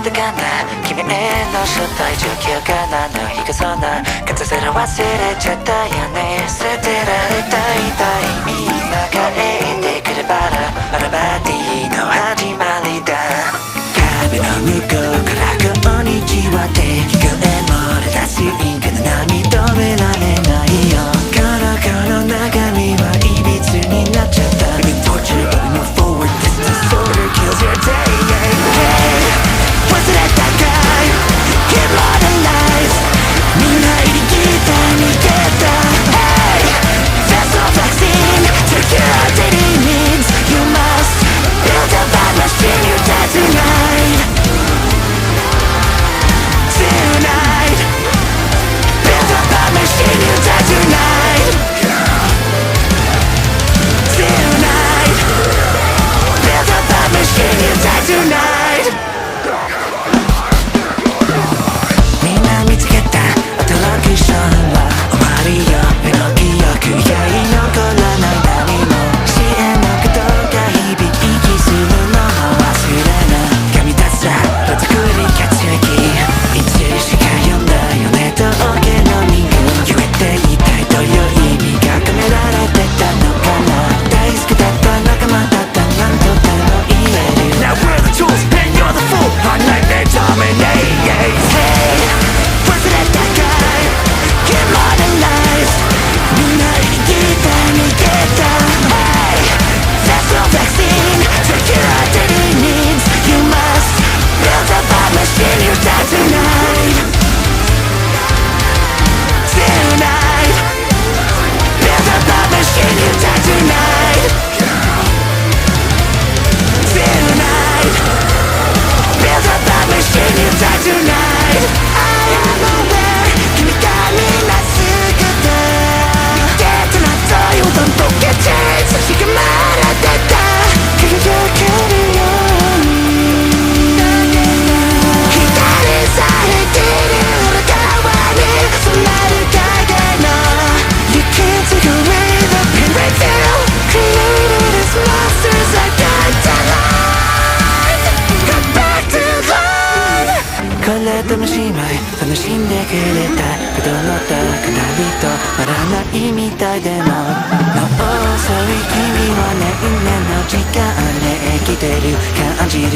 たかな君への招待状況が何の日かそんな数すら忘れちゃったよね捨てられた痛いみんな帰ってくればまだパーティーの始まりだ壁の向こうからこんにちはって聞こえ漏れたシーンが何止められないよこの中身はいびつになっちゃった Living torture but we move forward This disorder kills your day忘れたかい Get more than lies みんな入りきった逃げた Hey There's no vaccine to cure our daily needs You must build a bad machine You die tonight Tonight Build a bad machine You die tonight Tonight Build a bad machine You die tonight楽しんでくれたことのたくなりとならないみたいでも No sorry 君は年々の時間で生きてる感じる